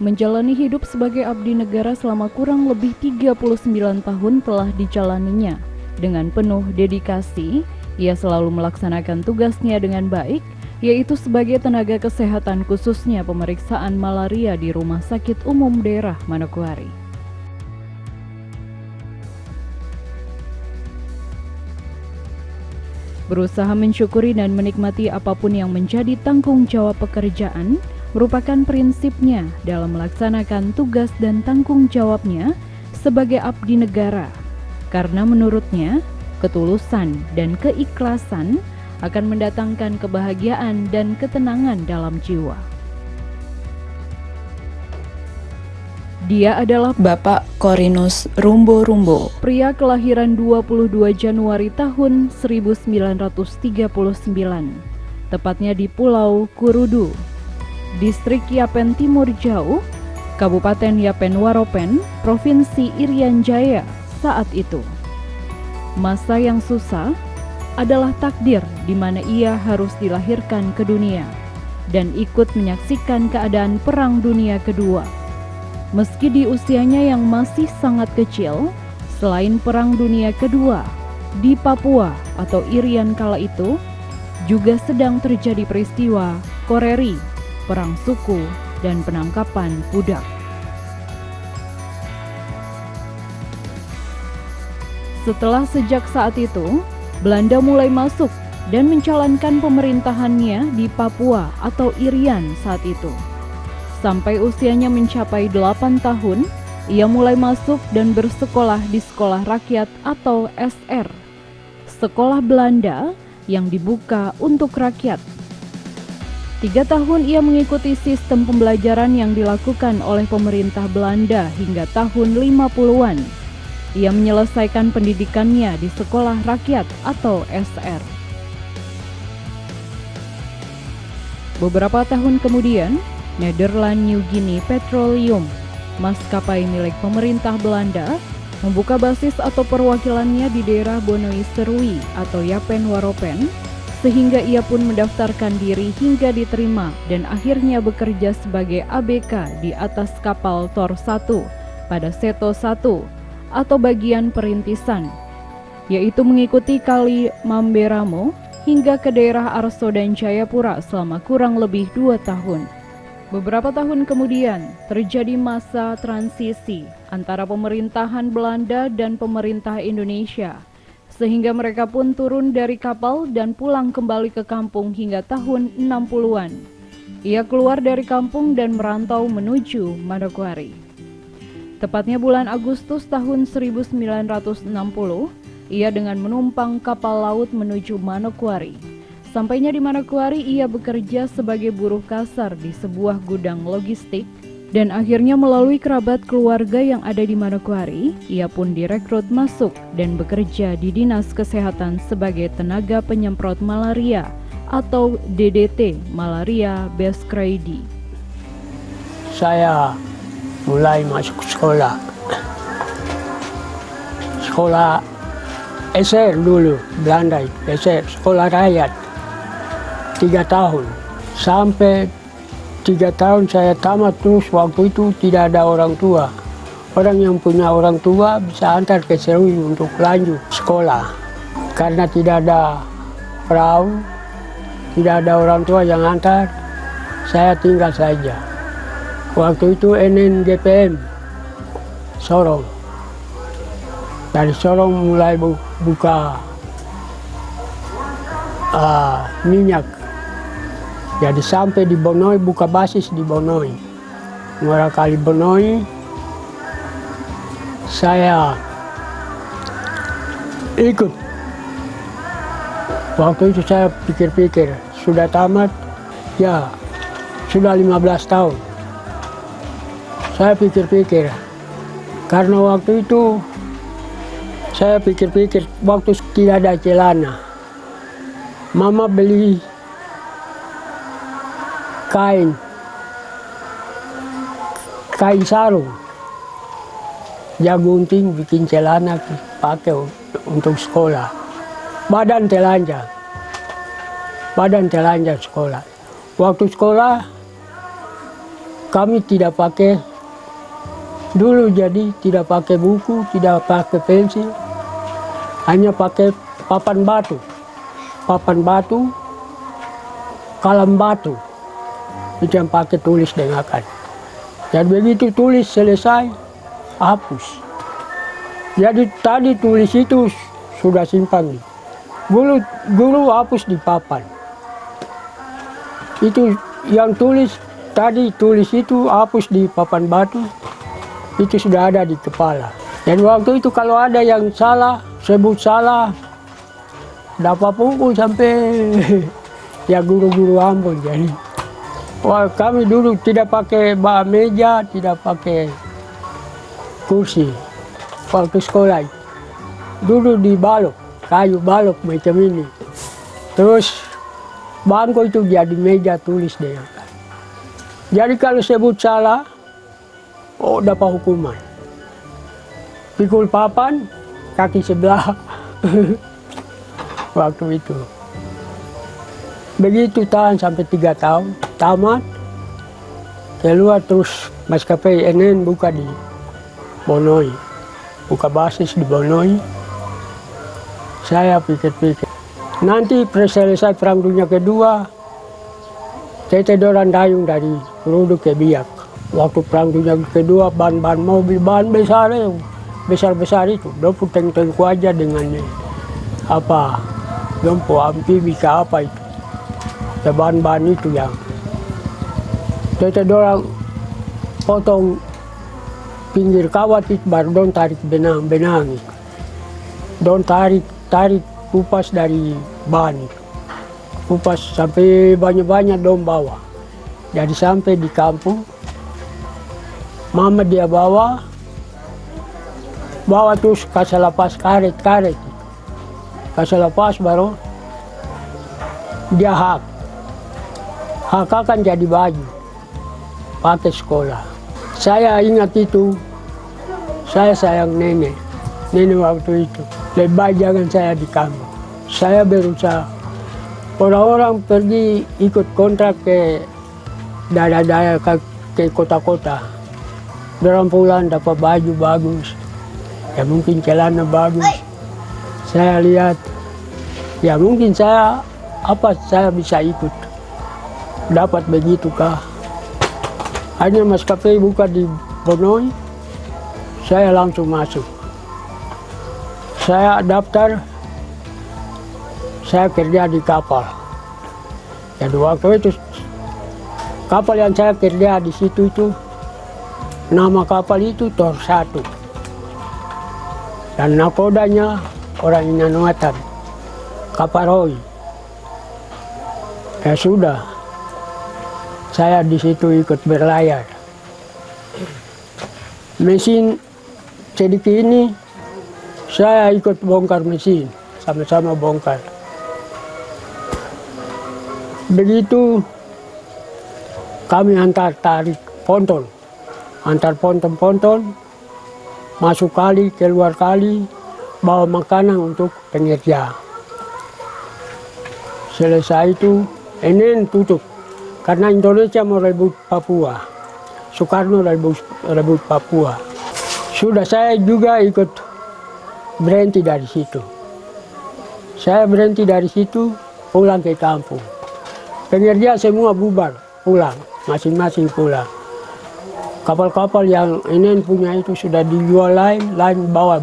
Menjalani hidup sebagai abdi negara selama kurang lebih 39 tahun telah dijalaninya. Dengan penuh dedikasi, ia selalu melaksanakan tugasnya dengan baik, yaitu sebagai tenaga kesehatan khususnya pemeriksaan malaria di Rumah Sakit Umum Daerah Manokwari. Berusaha mensyukuri dan menikmati apapun yang menjadi tanggung jawab pekerjaan, merupakan prinsipnya dalam melaksanakan tugas dan tanggung jawabnya sebagai abdi negara. Karena menurutnya, ketulusan dan keikhlasan akan mendatangkan kebahagiaan dan ketenangan dalam jiwa. Dia adalah Bapak Korinus Rumbo-Rumbo, pria kelahiran 22 Januari tahun 1939, tepatnya di Pulau Kurudu, Distrik Yapen Timur Jauh, Kabupaten Yapen Waropen, Provinsi Irian Jaya saat itu. Masa yang susah adalah takdir di mana ia harus dilahirkan ke dunia dan ikut menyaksikan keadaan Perang Dunia Kedua. Meski di usianya yang masih sangat kecil, selain Perang Dunia Kedua, di Papua atau Irian kala itu juga sedang terjadi peristiwa Koreri, perang suku, dan penangkapan budak. Setelah sejak saat itu, Belanda mulai masuk dan menjalankan pemerintahannya di Papua atau Irian saat itu. Sampai usianya mencapai 8 tahun, ia mulai masuk dan bersekolah di sekolah rakyat atau SR, sekolah Belanda yang dibuka untuk rakyat. 3 tahun ia mengikuti sistem pembelajaran yang dilakukan oleh pemerintah Belanda hingga tahun 50-an. Ia menyelesaikan pendidikannya di sekolah rakyat atau SR. Beberapa tahun kemudian, Nederland New Guinea Petroleum, maskapai milik pemerintah Belanda, membuka basis atau perwakilannya di daerah Bonoi Serui atau Yapen Waropen, sehingga ia pun mendaftarkan diri hingga diterima dan akhirnya bekerja sebagai ABK di atas kapal Tor 1 pada Seto 1 atau bagian perintisan, yaitu mengikuti kali Mamberamo hingga ke daerah Arso dan Jayapura selama kurang lebih 2 tahun. Beberapa tahun kemudian, terjadi masa transisi antara pemerintahan Belanda dan pemerintah Indonesia, sehingga mereka pun turun dari kapal dan pulang kembali ke kampung hingga tahun 60-an. Ia keluar dari kampung dan merantau menuju Manokwari. Tepatnya bulan Agustus tahun 1960, ia dengan menumpang kapal laut menuju Manokwari. Sampainya di Manokwari, ia bekerja sebagai buruh kasar di sebuah gudang logistik dan akhirnya melalui kerabat keluarga yang ada di Manokwari, ia pun direkrut masuk dan bekerja di Dinas Kesehatan sebagai tenaga penyemprot malaria atau DDT, Malaria Beskredi. Saya mulai masuk sekolah SR dulu, Belanda itu, SR, sekolah rakyat. 3 tahun, sampai 3 tahun saya tamat. Terus waktu itu tidak ada orang tua. Orang yang punya orang tua bisa antar ke Serui untuk lanjut sekolah. Karena tidak ada perahu, tidak ada orang tua yang antar, saya tinggal saja. Waktu itu NNGPM Sorong. Dari Sorong mulai buka minyak. Jadi sampai di Bonoi, buka basis di Bonoi. Mulai kali Bonoi, saya ikut. Waktu itu saya pikir-pikir, sudah tamat, ya sudah 15 tahun. Saya pikir-pikir, karena waktu itu saya pikir-pikir, waktu tidak ada celana. Mama beli kain sarung, jagunting, bikin celana pakai untuk sekolah. Badan telanjang sekolah. Waktu sekolah kami tidak pakai dulu, jadi tidak pakai buku, tidak pakai pensil, hanya pakai papan batu, kalam batu, itu yang pakai tulis dengarkan. Dan begitu tulis selesai, hapus. Jadi tadi tulis itu sudah simpan. Guru hapus di papan. Itu yang tulis tadi, tulis itu hapus di papan batu, itu sudah ada di kepala. Dan waktu itu kalau ada yang salah, sebut salah, dapat pukul sampai ya guru-guru ampun. Jadi wah, kami dulu tidak pakai meja, tidak pakai kursi. Waktu sekolah dulu di balok, kayu balok macam ini. Terus bangku itu jadi meja tulis deh. Jadi kalau sebut salah, dapat hukuman. Pikul papan, kaki sebelah. Waktu itu. Begitu tahan sampai 3 tahun, tamat. Keluar terus maskapai NN buka di Bonoi. Buka basis di Bonoi. Saya pikir-pikir, nanti selesai Perang Dunia Kedua, kita dorang dayung dari Rudu ke Biak. Waktu Perang Dunia Kedua, ban-ban mobil, ban besar itu, dompu tank-tank aja dengan dompu amfibi ke apa itu. Ban-ban itu yang kita dorang potong pinggir kawat itu, baru don tarik benang itu. Don tarik kupas dari ban itu. Kupas sampai banyak-banyak don bawa. Jadi sampai di kampung, mama dia bawa terus kasih lepas karet. Kasih lepas baru dia hak akan jadi baju pakai sekolah. Saya ingat itu, saya sayang nenek waktu itu. Lebih baik jangan saya di kampung. Saya berusaha. Orang-orang pergi ikut kontrak ke daerah-daerah, ke kota-kota. Dorang pulang dapat baju bagus, ya mungkin celana bagus. Saya lihat, ya mungkin saya bisa ikut. Dapat begitu kah? Hanya maskapai buka di Bonoi, saya langsung masuk. Saya daftar, saya kerja di kapal. Jadi waktu itu kapal yang saya kerja di situ itu, nama kapal itu Tor 1. Dan nakodanya orang Inanuatan, Kaparoi. Ya sudah, saya di situ ikut berlayar. Mesin sedikit ini, saya ikut bongkar mesin, sama-sama bongkar. Begitu kami antar tarik ponton, masuk kali, keluar kali, bawa makanan untuk pengerja. Selesai itu, NN tutup. Karena Indonesia mau rebut Papua. Soekarno rebut Papua. Sudah, saya juga ikut berhenti dari situ. Saya berhenti dari situ, pulang ke kampung. Pengerja semua bubar, pulang. Masing-masing pulang. Kapal-kapal yang NN punya itu sudah dijual lain bawa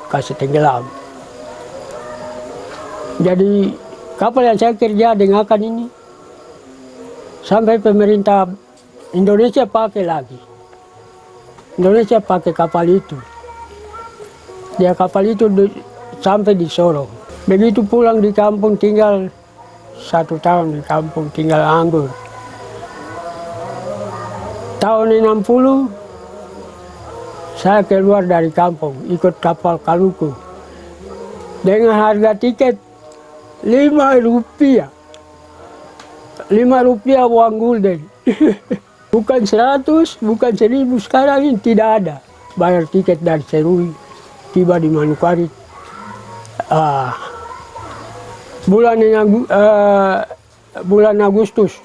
kasih tenggelam. Jadi kapal yang saya kerja dengarkan ini, sampai pemerintah Indonesia pakai lagi. Indonesia pakai kapal itu. Dia kapal itu sampai di Sorong. Begitu pulang di kampung, tinggal 1 tahun di kampung, tinggal anggur. Tahun 60, saya keluar dari kampung, ikut kapal Kaluku. Dengan harga tiket Rp5. Rp5 uang gulden. Bukan 100, bukan 1000, sekarang ini tidak ada. Bayar tiket dari Serui, tiba di Manokwari. Bulan Agustus,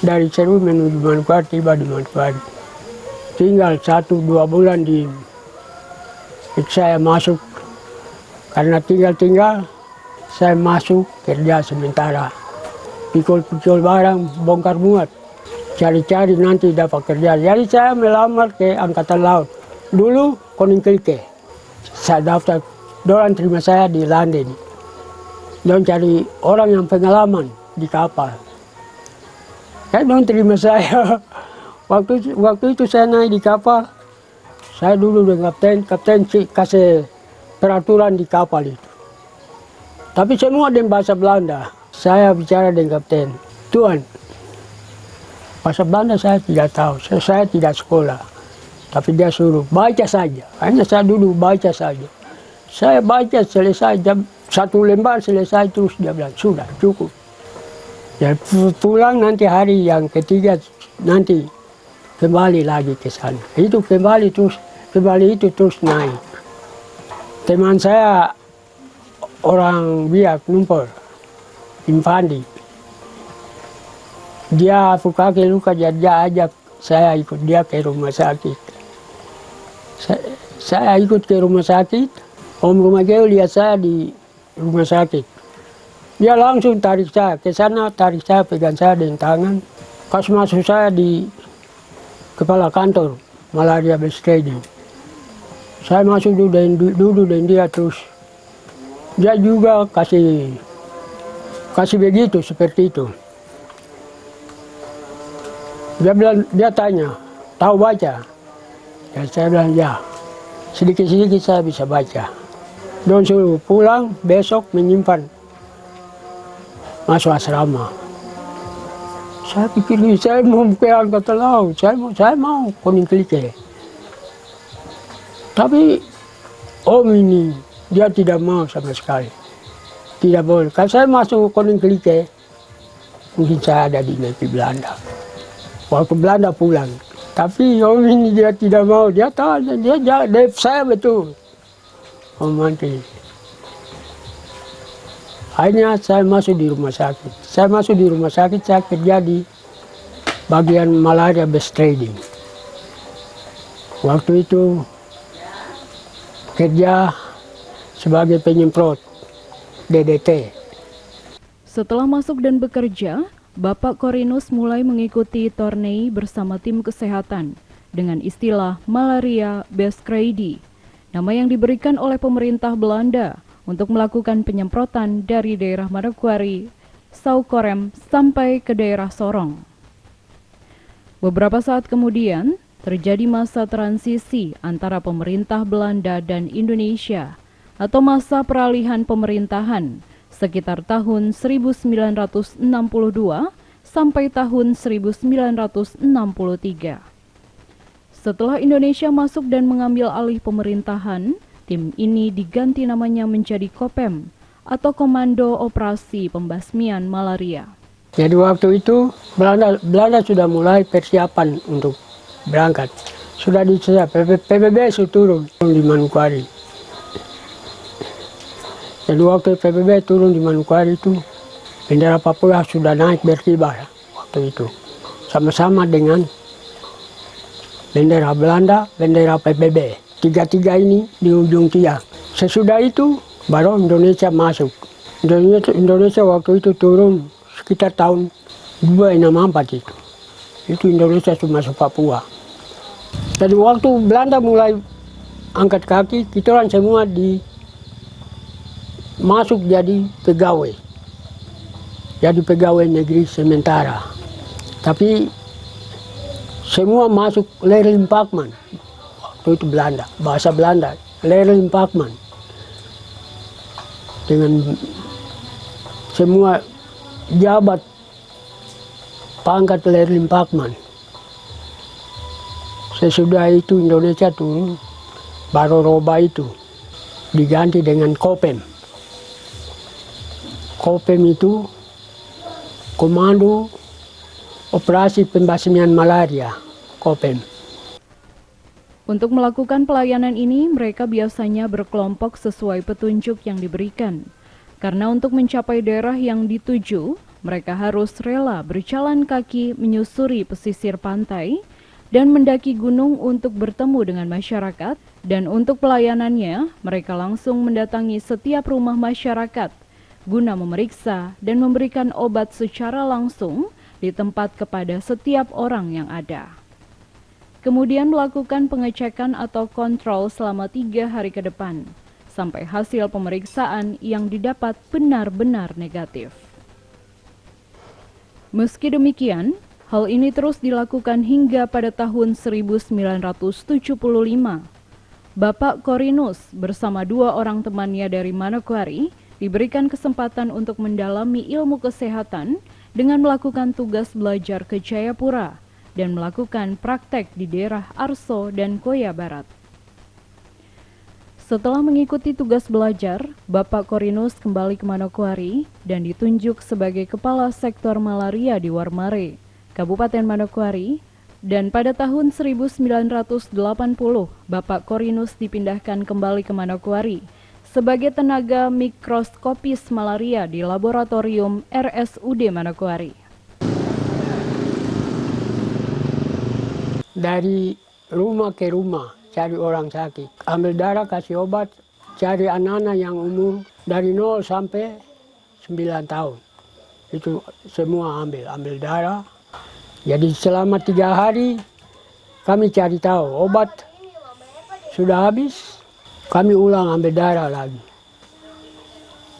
dari Seru menuju Manokwari, tiba di Manokwari. Tinggal 1-2 bulan saya masuk, karena tinggal saya masuk kerja sementara. Pikul-pikul barang, bongkar muat, cari-cari nanti dapat kerja. Jadi saya melamar ke Angkatan Laut. Dulu Koninklijke. Saya daftar, dorang terima saya di Landen. Dorang cari orang yang pengalaman di kapal. Dorang terima saya. Waktu itu saya naik di kapal, saya dulu dengan kapten kasih peraturan di kapal itu. Tapi semua dengan bahasa Belanda. Saya bicara dengan kapten, "Tuan, bahasa Belanda saya tidak tahu, saya tidak sekolah." Tapi dia suruh baca saja. Hanya saya dulu baca saja. Saya baca selesai, jam 1 lembar selesai, terus dia bilang, "Sudah, cukup." Ya, pulang nanti hari yang ketiga nanti kembali lagi ke sana. Itu kembali itu terus naik. Teman saya orang Biak Numpur, Impandi. Dia kaki luka, dia ajak saya ikut dia ke rumah sakit. Saya ikut ke rumah sakit. Om Rumah Geo lihat saya di rumah sakit. Dia langsung tarik saya ke sana, pegang saya dengan tangan. Kasih masuk saya di kepala kantor malaria bestrading. Saya masuk duduk dengan dia terus. Dia juga kasih begitu, seperti itu. Dia tanya, "Tahu baca?" Ya, saya bilang, "Ya, sedikit-sedikit saya bisa baca." Don suruh pulang, besok menyimpan masuk asrama. Saya pikir saya mau ke Angkatan Laut, saya mau Koninklijke. Tapi om ini dia tidak mau sama sekali. Tidak boleh. Kalau saya masuk Koninklijke, mungkin saya ada di negeri Belanda. Waktu Belanda pulang. Tapi om ini dia tidak mau. Dia tahu, dia saya betul. Om Mantri. Akhirnya saya masuk di rumah sakit. Saya kerja di bagian malaria bestrading. Waktu itu kerja sebagai penyemprot DDT. Setelah masuk dan bekerja, Bapak Korinus mulai mengikuti Tornei bersama tim kesehatan dengan istilah malaria bestrading, nama yang diberikan oleh pemerintah Belanda untuk melakukan penyemprotan dari daerah Manokwari, Saukorem sampai ke daerah Sorong. Beberapa saat kemudian, terjadi masa transisi antara pemerintah Belanda dan Indonesia atau masa peralihan pemerintahan sekitar tahun 1962 sampai tahun 1963. Setelah Indonesia masuk dan mengambil alih pemerintahan, tim ini diganti namanya menjadi Kopem atau Komando Operasi Pembasmian Malaria. Jadi waktu itu Belanda sudah mulai persiapan untuk berangkat. Sudah disiap, PBB sudah turun di Manokwari. Jadi waktu PBB turun di Manokwari itu, bendera Papua sudah naik berkibar waktu itu. Sama-sama dengan bendera Belanda, bendera PBB. Tiga-tiga ini di ujung tiang. Sesudah itu baru Indonesia masuk. Indonesia waktu itu turun sekitar tahun 264 itu. Itu Indonesia sudah masuk Papua. Jadi waktu Belanda mulai angkat kaki, kita orang semua masuk jadi pegawai. Jadi pegawai negeri sementara. Tapi semua masuk Lerlimpakman. Waktu itu Belanda, bahasa Belanda, Lerlimpakman. Dengan semua jabat pangkat Lerlimpakman. Sesudah itu Indonesia turun, baru roba itu diganti dengan Kopem. Kopem itu Komando Operasi Pembasmian Malaria, Kopem. Untuk melakukan pelayanan ini, mereka biasanya berkelompok sesuai petunjuk yang diberikan. Karena untuk mencapai daerah yang dituju, mereka harus rela berjalan kaki menyusuri pesisir pantai dan mendaki gunung untuk bertemu dengan masyarakat, dan untuk pelayanannya, mereka langsung mendatangi setiap rumah masyarakat guna memeriksa dan memberikan obat secara langsung di tempat kepada setiap orang yang ada. Kemudian melakukan pengecekan atau kontrol selama 3 hari ke depan, sampai hasil pemeriksaan yang didapat benar-benar negatif. Meski demikian, hal ini terus dilakukan hingga pada tahun 1975. Bapak Korinus bersama 2 orang temannya dari Manokwari diberikan kesempatan untuk mendalami ilmu kesehatan dengan melakukan tugas belajar ke Jayapura dan melakukan praktek di daerah Arso dan Koya Barat. Setelah mengikuti tugas belajar, Bapak Korinus kembali ke Manokwari dan ditunjuk sebagai Kepala Sektor Malaria di Warmare, Kabupaten Manokwari, dan pada tahun 1980, Bapak Korinus dipindahkan kembali ke Manokwari sebagai tenaga mikroskopis malaria di Laboratorium RSUD Manokwari. Dari rumah ke rumah cari orang sakit, ambil darah, kasih obat, cari anak-anak yang umur dari 0 sampai 9 tahun. Itu semua ambil darah. Jadi selama 3 hari kami cari tahu obat sudah habis, kami ulang ambil darah lagi.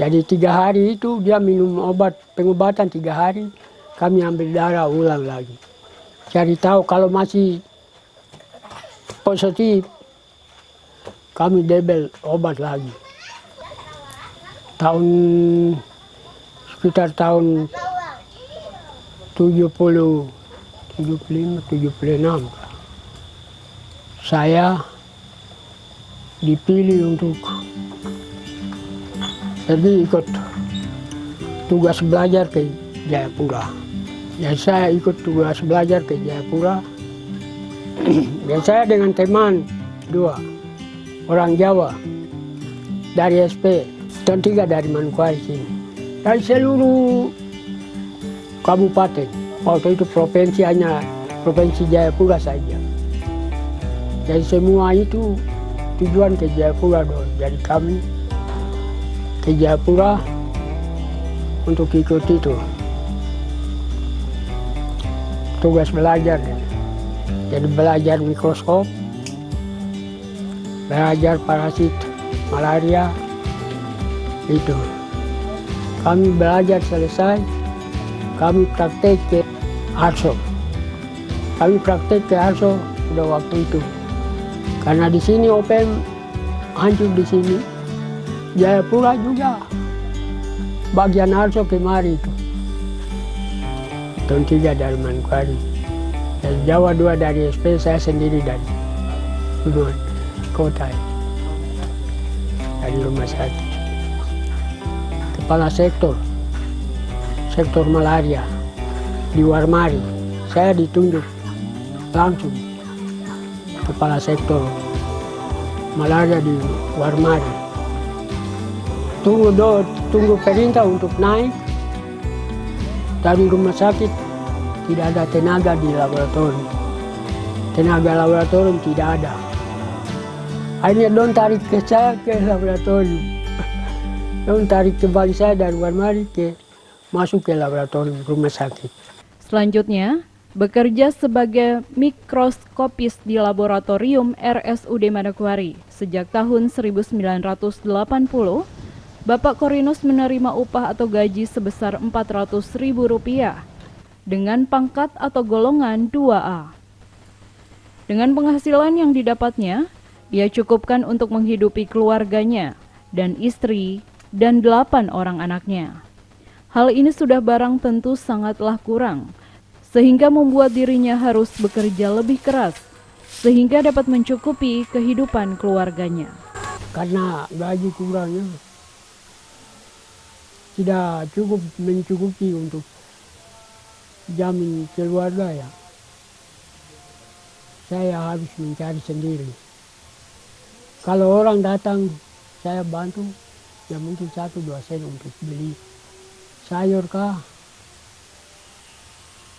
Jadi 3 hari itu dia minum obat pengobatan 3 hari, kami ambil darah ulang lagi. Cari tahu kalau masih positif, kami double obat lagi. Sekitar tahun 75, 76, saya dipilih untuk pergi ikut tugas belajar ke Jayapura. Ya, saya ikut tugas belajar ke Jayapura. Dan saya dengan teman 2 orang Jawa dari SP dan 3 dari Manokwari sini. Dari seluruh kabupaten, waktu itu provinsi hanya provinsi Jayapura saja. Jadi semua itu tujuan ke Jayapura dong. Jadi kami ke Jayapura untuk ikut itu tugas belajar. Jadi belajar mikroskop, belajar parasit malaria, itu. Kami belajar selesai, kami praktek ke Arso. Kami praktek ke Arso sudah waktu itu. Karena di sini OPM hancur di sini, Jayapura juga bagian Arso kemari itu. Tahun 3 dari Manokwari. Dari Jawa 2 dari SP, saya sendiri dari Gunung Kota, dari rumah sakit. Kepala sektor malaria di Warmari, saya ditunjuk langsung kepala sektor malaria di Warmari. Tunggu perintah untuk naik dari rumah sakit. Tidak ada tenaga di laboratorium. Tenaga laboratorium tidak ada. Akhirnya don tarik ke saya ke laboratorium. Don tarik kembali saya dari Warmari masuk ke laboratorium rumah sakit. Selanjutnya, bekerja sebagai mikroskopis di Laboratorium RSUD Manokwari. Sejak tahun 1980, Bapak Korinus menerima upah atau gaji sebesar Rp400.000 dengan pangkat atau golongan 2A. Dengan penghasilan yang didapatnya, dia cukupkan untuk menghidupi keluarganya dan istri dan 8 orang anaknya. Hal ini sudah barang tentu sangatlah kurang, sehingga membuat dirinya harus bekerja lebih keras, sehingga dapat mencukupi kehidupan keluarganya. Karena gaji kurangnya tidak cukup mencukupi untuk jamin keluarga ya. Saya harus mencari sendiri. Kalau orang datang, saya bantu, ya mungkin 1-2 sen untuk beli sayur kah,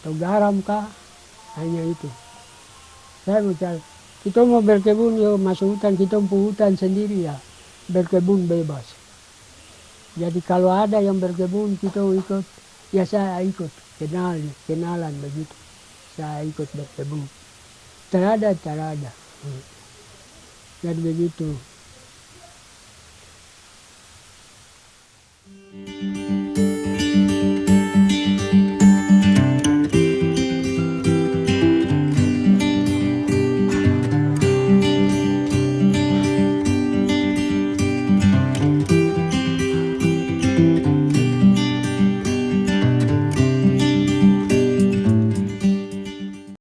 atau garam kah, hanya itu. Saya bicara, kita mau berkebun yuk masuk hutan, kita mau hutan sendiri ya, berkebun bebas. Jadi kalau ada yang berkebun kita ikut, ya saya ikut, kenalan begitu. Saya ikut berkebun. Terada. Jadi begitu.